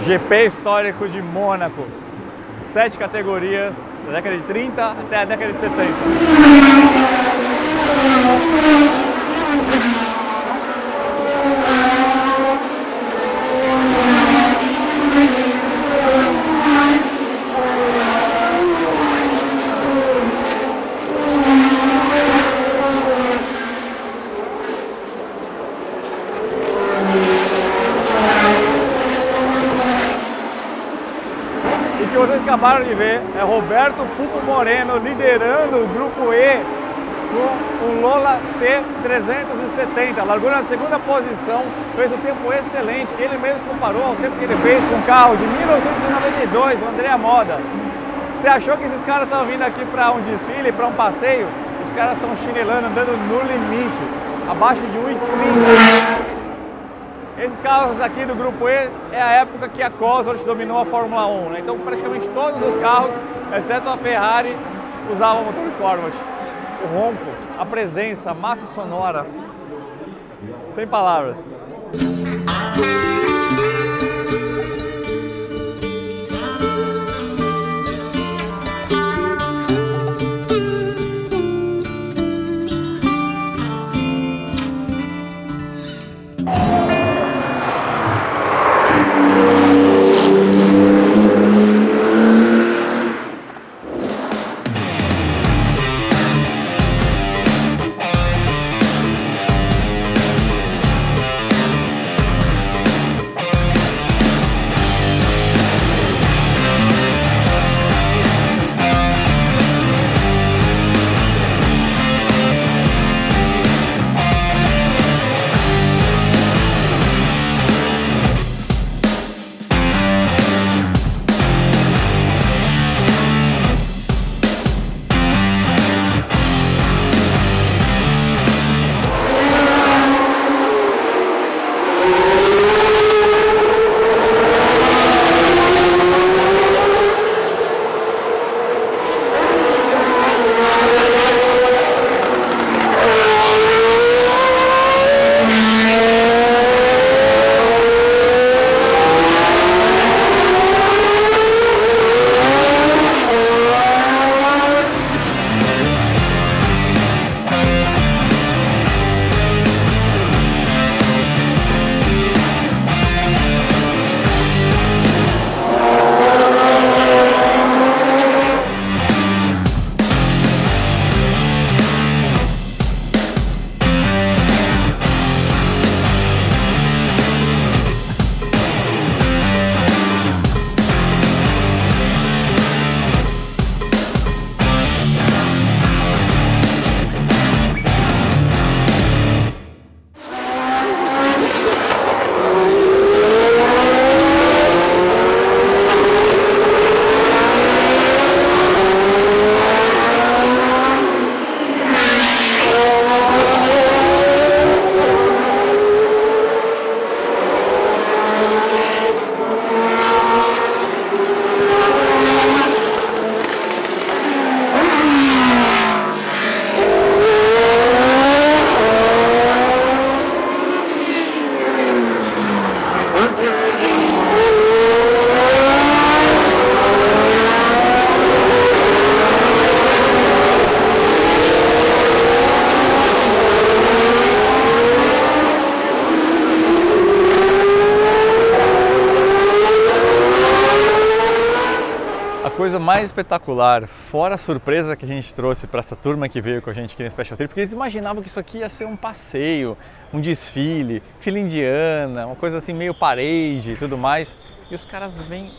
GP histórico de Mônaco. 7 categorias, da década de 30 até a década de 70. O que vocês acabaram de ver é Roberto Pupo Moreno liderando o grupo E com o Lola T370. Largou na segunda posição, fez um tempo excelente, que ele mesmo comparou ao tempo que ele fez com o carro de 1992, o Andrea Moda. Você achou que esses caras estão vindo aqui para um desfile, para um passeio? Os caras estão chinelando, andando no limite, abaixo de 1,30. Esses carros aqui do Grupo E é a época que a Cosworth dominou a Fórmula 1, né? Então praticamente todos os carros, exceto a Ferrari, usavam o motor de Cosworth. O ronco, a presença, a massa sonora, sem palavras. Coisa mais espetacular, fora a surpresa que a gente trouxe para essa turma que veio com a gente aqui na Special Trip, porque eles imaginavam que isso aqui ia ser um passeio, um desfile, fila indiana, uma coisa assim meio parade e tudo mais, e os caras vêm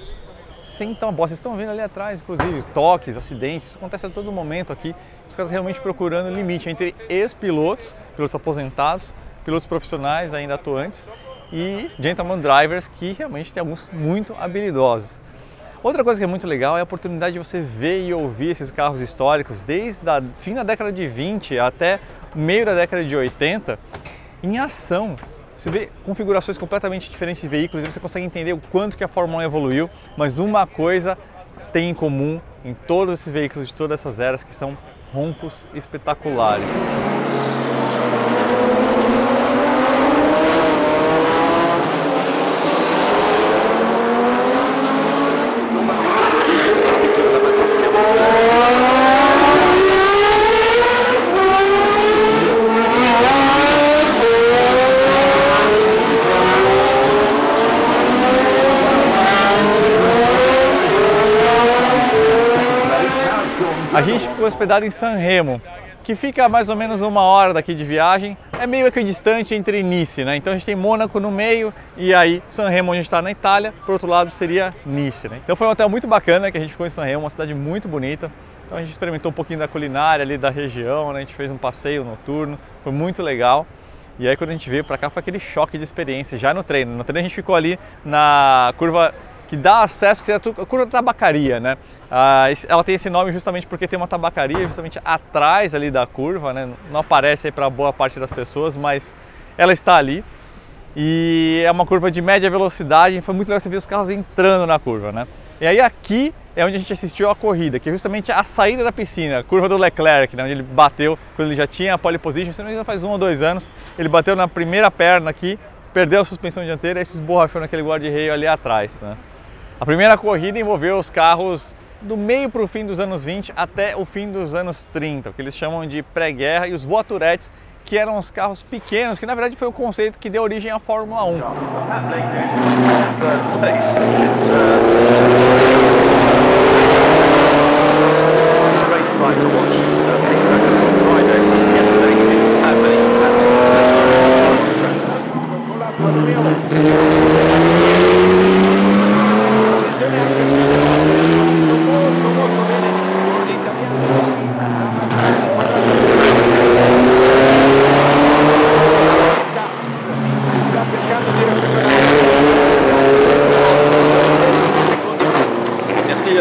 sem tão boa. Vocês estão vendo ali atrás, inclusive, toques, acidentes, isso acontece a todo momento aqui, os caras realmente procurando o limite entre ex-pilotos, pilotos aposentados, pilotos profissionais ainda atuantes e gentleman drivers que realmente tem alguns muito habilidosos. Outra coisa que é muito legal é a oportunidade de você ver e ouvir esses carros históricos desde o fim da década de 20 até o meio da década de 80 em ação. Você vê configurações completamente diferentes de veículos e você consegue entender o quanto que a Fórmula 1 evoluiu, mas uma coisa tem em comum em todos esses veículos de todas essas eras, que são roncos espetaculares. A gente ficou hospedado em Sanremo, que fica a mais ou menos 1 hora daqui de viagem, é meio equidistante entre Nice, né? Então a gente tem Mônaco no meio e aí Sanremo, onde a gente está na Itália, por outro lado seria Nice, né? Então foi um hotel muito bacana que a gente ficou em Sanremo, uma cidade muito bonita. Então a gente experimentou um pouquinho da culinária ali da região, né? A gente fez um passeio noturno, foi muito legal. E aí quando a gente veio para cá foi aquele choque de experiência já no treino. No treino a gente ficou ali na curva que dá acesso, que é a curva da tabacaria, né? Ela tem esse nome justamente porque tem uma tabacaria justamente atrás ali da curva, né? Não aparece aí para boa parte das pessoas, mas ela está ali. E é uma curva de média velocidade, e foi muito legal você ver os carros entrando na curva, né? E aí aqui é onde a gente assistiu a corrida, que é justamente a saída da piscina, a curva do Leclerc, né? Onde ele bateu quando ele já tinha a pole position, se não me engano faz 1 ou 2 anos, ele bateu na primeira perna aqui, perdeu a suspensão dianteira e se esborrachou naquele guarda-reio ali atrás, né? A primeira corrida envolveu os carros do meio para o fim dos anos 20 até o fim dos anos 30, o que eles chamam de pré-guerra, e os voaturettes, que eram os carros pequenos, que na verdade foi o conceito que deu origem à Fórmula 1.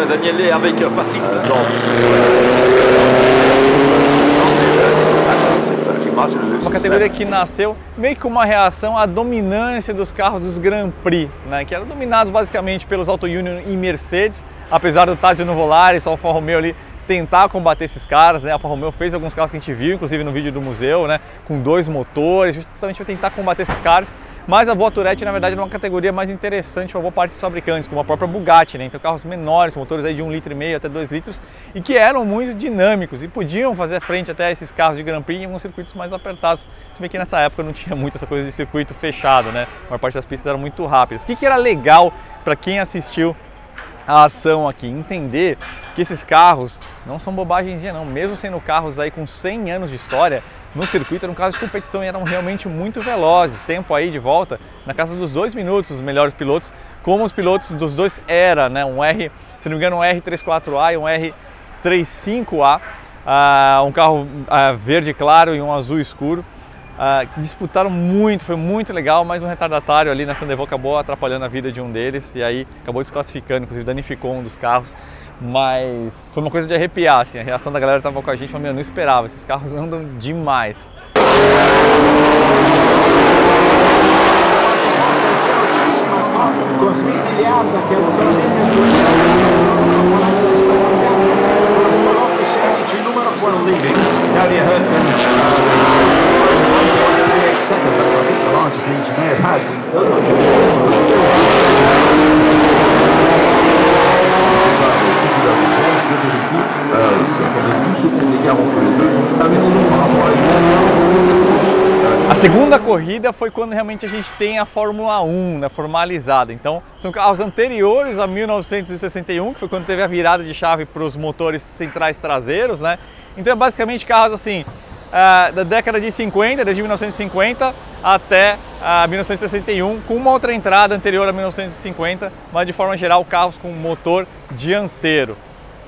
Daniele avec Patrick. Uma categoria que nasceu meio que uma reação à dominância dos carros dos Grand Prix, né? Que eram dominados basicamente pelos Auto Union e Mercedes, apesar do Tadzio Nuvolari, só o Alfa Romeo ali tentar combater esses caras, né? A Alfa Romeo fez alguns carros que a gente viu, inclusive no vídeo do museu, né? Com 2 motores, justamente para tentar combater esses caras. Mas a voiturette, na verdade, era uma categoria mais interessante para boa parte dos fabricantes, como a própria Bugatti, né? Então carros menores, motores aí de 1,5 litro até 2 litros, e que eram muito dinâmicos e podiam fazer frente até esses carros de Grand Prix em alguns circuitos mais apertados, se bem que nessa época não tinha muito essa coisa de circuito fechado, né? A maior parte das pistas eram muito rápidas. O que era legal para quem assistiu a ação aqui? Entender que esses carros não são bobagemzinha não, mesmo sendo carros aí com 100 anos de história, no circuito eram carros de competição e eram realmente muito velozes, tempo aí de volta na casa dos 2 minutos, os melhores pilotos, como os pilotos dos dois Era, né? Um R, se não me engano, um R34A e um R35A, um carro verde claro e um azul escuro. Disputaram muito, foi muito legal, mas um retardatário ali na Sandevaux acabou atrapalhando a vida de um deles e aí acabou desclassificando, inclusive danificou um dos carros. Mas foi uma coisa de arrepiar, assim, a reação da galera que estava com a gente, falou, meu, eu não esperava, esses carros andam demais. A segunda corrida foi quando realmente a gente tem a Fórmula 1, né, formalizada. Então, são carros anteriores a 1961, que foi quando teve a virada de chave para os motores centrais traseiros, né? Então, é basicamente carros assim, da década de 50, desde 1950 até 1961, com uma outra entrada anterior a 1950, mas de forma geral, carros com motor dianteiro.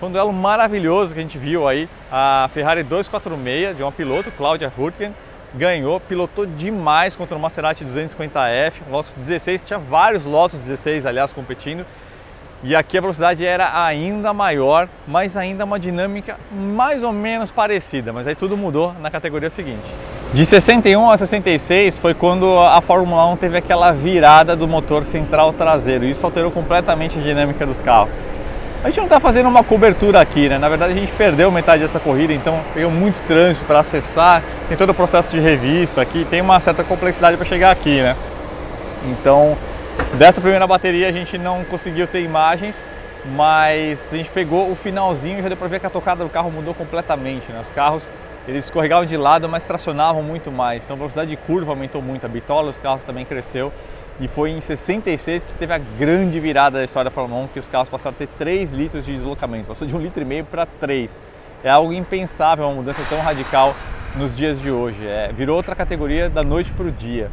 Foi um duelo maravilhoso que a gente viu aí, a Ferrari 246 de uma piloto, Claudia Hürtgen, ganhou, pilotou demais contra o Maserati 250F, Lotus 16, tinha vários Lotus 16, aliás, competindo. E aqui a velocidade era ainda maior, mas ainda uma dinâmica mais ou menos parecida, mas aí tudo mudou na categoria seguinte. De 61 a 66 foi quando a Fórmula 1 teve aquela virada do motor central traseiro, e isso alterou completamente a dinâmica dos carros. A gente não está fazendo uma cobertura aqui, né? Na verdade a gente perdeu metade dessa corrida, então pegou muito trânsito para acessar, tem todo o processo de revista aqui, tem uma certa complexidade para chegar aqui, né? Então, dessa primeira bateria a gente não conseguiu ter imagens, mas a gente pegou o finalzinho e já deu para ver que a tocada do carro mudou completamente, né? Os carros, eles escorregavam de lado, mas tracionavam muito mais, então a velocidade de curva aumentou muito, a bitola dos carros também cresceu. E foi em 66 que teve a grande virada da história da Fórmula 1, que os carros passaram a ter 3 litros de deslocamento, passou de 1,5 litro para 3. é algo impensável, uma mudança tão radical nos dias de hoje. Virou outra categoria da noite para o dia.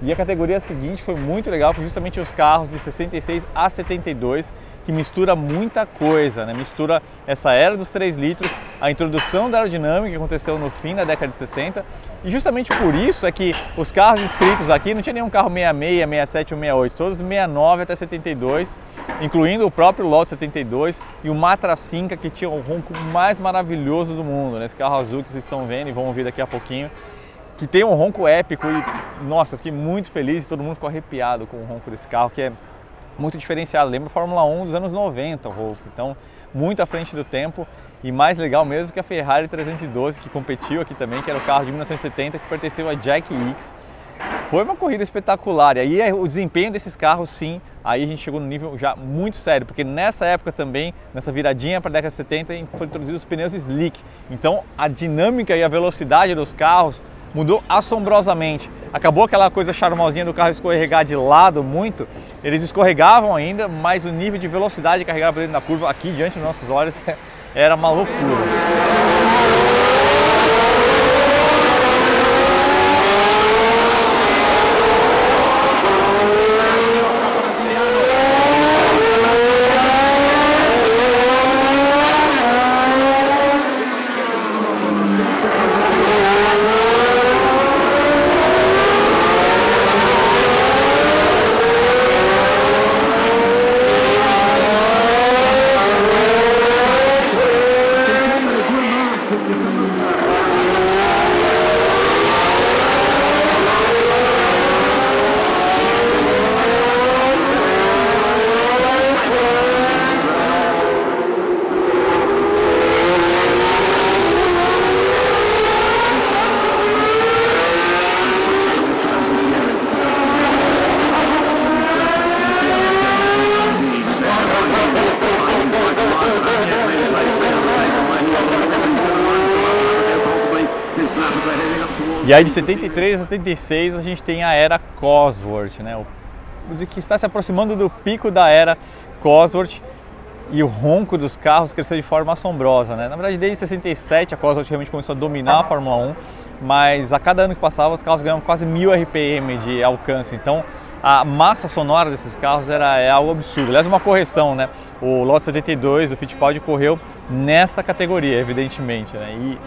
E a categoria seguinte foi muito legal, foi justamente os carros de 66 a 72, que mistura muita coisa, né? Mistura essa era dos 3 litros, a introdução da aerodinâmica que aconteceu no fim da década de 60, e justamente por isso é que os carros inscritos aqui não tinha nenhum carro 66, 67 ou 68, todos 69 até 72, incluindo o próprio Lotus 72 e o Matra Cinca, que tinha o ronco mais maravilhoso do mundo, né? Esse carro azul que vocês estão vendo e vão ouvir daqui a pouquinho, que tem um ronco épico e, nossa, eu fiquei muito feliz e todo mundo ficou arrepiado com o ronco desse carro, que é muito diferenciado. Lembra a Fórmula 1 dos anos 90 o ronco, então muito à frente do tempo e mais legal mesmo que a Ferrari 312, que competiu aqui também, que era o carro de 1970 que pertenceu a Jack Ickx. Foi uma corrida espetacular e aí o desempenho desses carros, sim, aí a gente chegou num nível já muito sério, porque nessa época também, nessa viradinha para a década de 70, foram introduzidos os pneus slick, então a dinâmica e a velocidade dos carros mudou assombrosamente. Acabou aquela coisa charmosinha do carro escorregar de lado muito, eles escorregavam ainda, mas o nível de velocidade que carregava dentro da curva aqui diante dos nossos olhos era uma loucura. E aí de 73 a 76 a gente tem a era Cosworth, né? Que está se aproximando do pico da era Cosworth e o ronco dos carros cresceu de forma assombrosa, né? Na verdade, desde 67 a Cosworth realmente começou a dominar a Fórmula 1, mas a cada ano que passava os carros ganhavam quase 1000 RPM de alcance, então a massa sonora desses carros é algo absurdo. Aliás, uma correção, né? O Lotus 72, o Fittipaldi correu nessa categoria, evidentemente, né? E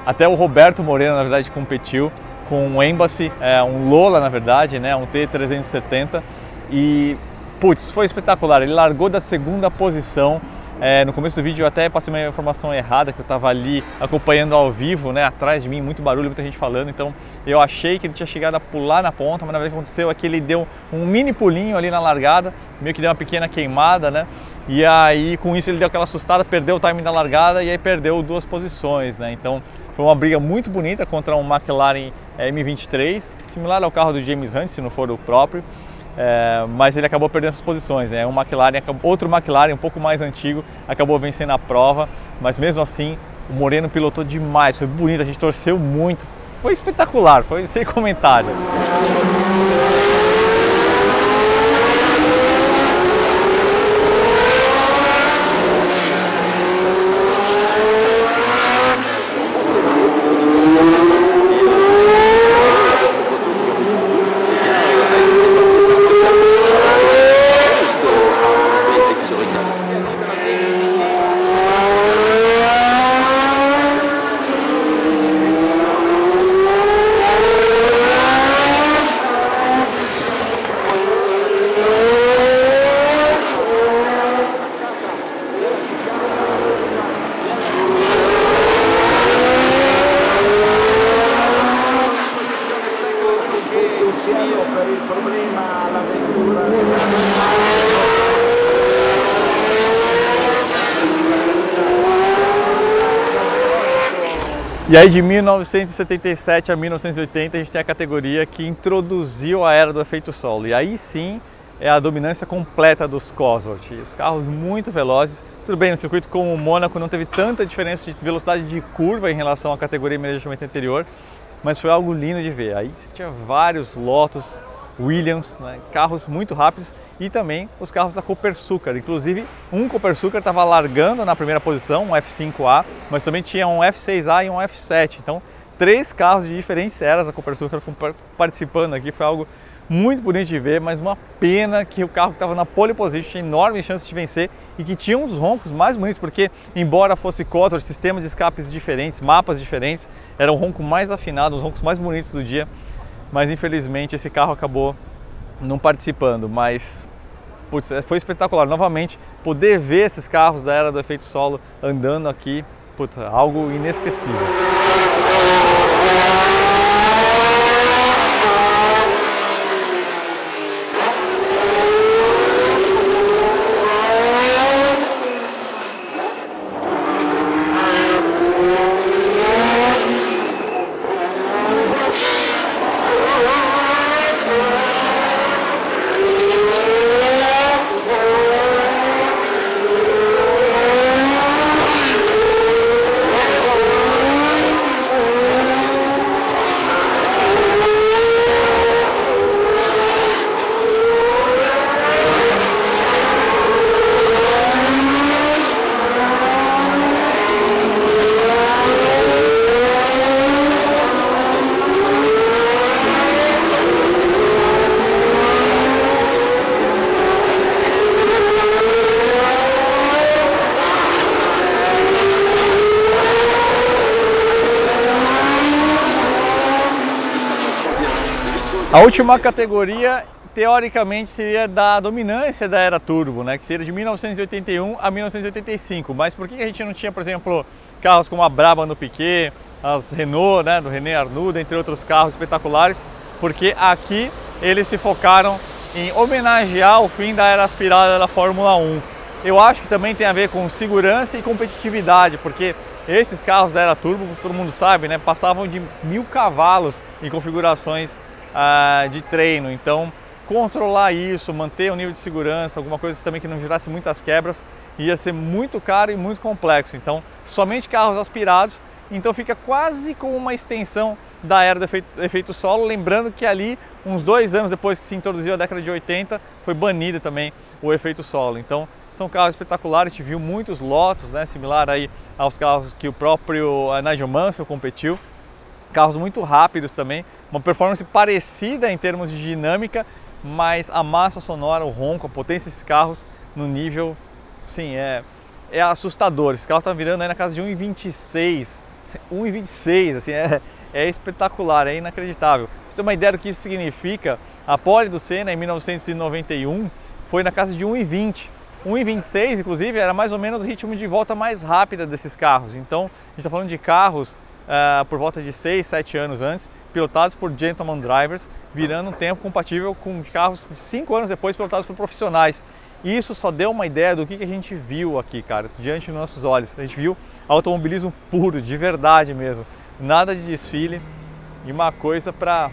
até o Roberto Moreno, na verdade, competiu com um Embassy, um Lola, na verdade, né, um T370 e, putz, foi espetacular. Ele largou da segunda posição. No começo do vídeo eu até passei uma informação errada, que eu estava ali acompanhando ao vivo, né, atrás de mim, muito barulho, muita gente falando, então eu achei que ele tinha chegado a pular na ponta, mas na verdade o que aconteceu é que ele deu um mini pulinho ali na largada, meio que deu uma pequena queimada, né, e aí com isso ele deu aquela assustada, perdeu o timing da largada e aí perdeu 2 posições, né, então foi uma briga muito bonita contra um McLaren M23, similar ao carro do James Hunt, se não for o próprio, mas ele acabou perdendo essas posições, né? Outro McLaren um pouco mais antigo acabou vencendo a prova, mas mesmo assim o Moreno pilotou demais, foi bonito, a gente torceu muito, foi espetacular, foi sem comentários. E aí de 1977 a 1980 a gente tem a categoria que introduziu a era do efeito solo. E aí sim é a dominância completa dos Cosworth. Os carros muito velozes. Tudo bem, no circuito como o Mônaco não teve tanta diferença de velocidade de curva em relação à categoria imediatamente anterior, mas foi algo lindo de ver. Aí tinha vários Lotus Williams, né? Carros muito rápidos, e também os carros da Copersucar. Inclusive, um Copersucar estava largando na primeira posição, um F5A, mas também tinha um F6A e um F7. Então, 3 carros de diferentes eras da Copersucar participando aqui. Foi algo muito bonito de ver, mas uma pena que o carro que estava na pole position tinha enorme chance de vencer e que tinha um dos roncos mais bonitos, porque embora fosse Cotworth, sistemas de escapes diferentes, mapas diferentes, era o ronco mais afinado, os roncos mais bonitos do dia, mas infelizmente esse carro acabou não participando. Mas putz, foi espetacular, novamente, poder ver esses carros da era do efeito solo andando aqui, putz, algo inesquecível. A última categoria, teoricamente, seria da dominância da era turbo, né? Que seria de 1981 a 1985. Mas por que a gente não tinha, por exemplo, carros como a Brabham do Piquet, as Renault, né, do René Arnoux, entre outros carros espetaculares? Porque aqui eles se focaram em homenagear o fim da era aspirada da Fórmula 1. Eu acho que também tem a ver com segurança e competitividade, porque esses carros da era turbo, todo mundo sabe, né, passavam de 1000 cavalos em configurações de treino. Então, controlar isso, manter o nível de segurança, alguma coisa também que não gerasse muitas quebras, ia ser muito caro e muito complexo. Então, somente carros aspirados, então fica quase como uma extensão da era do efeito solo, lembrando que ali, uns 2 anos depois que se introduziu a década de 80, foi banido também o efeito solo. Então, são carros espetaculares, a gente viu muitos Lotus, né, similar aí aos carros que o próprio Nigel Mansell competiu. Carros muito rápidos também, uma performance parecida em termos de dinâmica, mas a massa sonora, o ronco, a potência desses carros no nível, sim, é assustador. Esse carro está virando aí na casa de 1,26, 1,26, assim, é espetacular, é inacreditável. Pra você ter uma ideia do que isso significa, a pole do Senna em 1991 foi na casa de 1,20. 1,26, inclusive, era mais ou menos o ritmo de volta mais rápida desses carros. Então, a gente está falando de carros por volta de 6, 7 anos antes, pilotados por gentleman drivers, virando um tempo compatível com carros 5 anos depois pilotados por profissionais. E isso só deu uma ideia do que a gente viu aqui, cara, diante dos nossos olhos. A gente viu automobilismo puro, de verdade mesmo. Nada de desfile e uma coisa para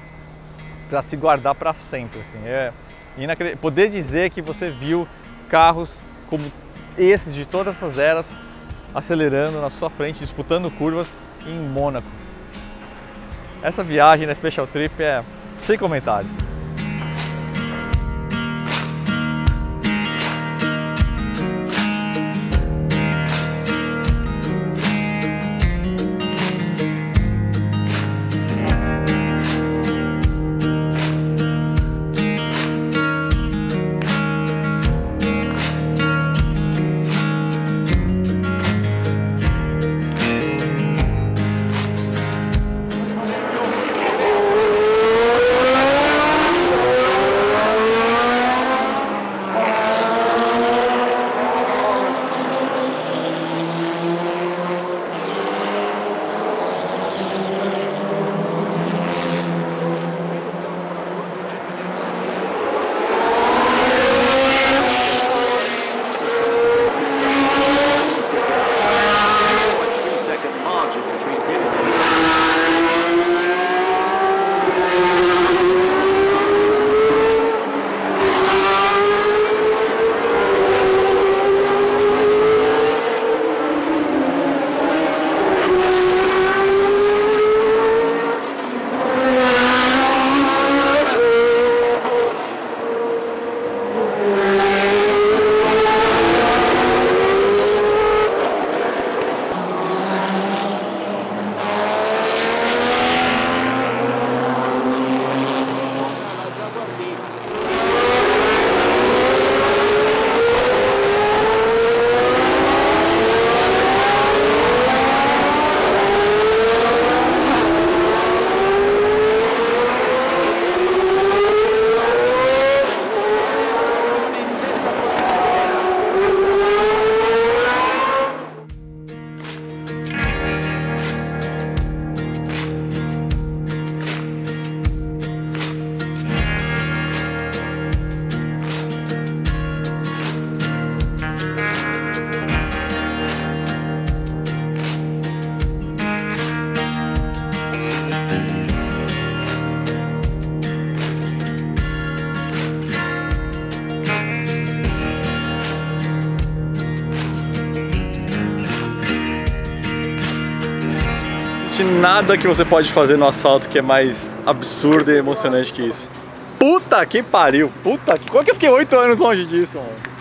se guardar para sempre. Assim. Poder dizer que você viu carros como esses de todas essas eras acelerando na sua frente, disputando curvas em Mônaco. Essa viagem na Special Trip é sem comentários. existe nada que você pode fazer no asfalto que é mais absurdo e emocionante que isso. Puta que pariu! Puta que... Como é que eu fiquei 8 anos longe disso, mano?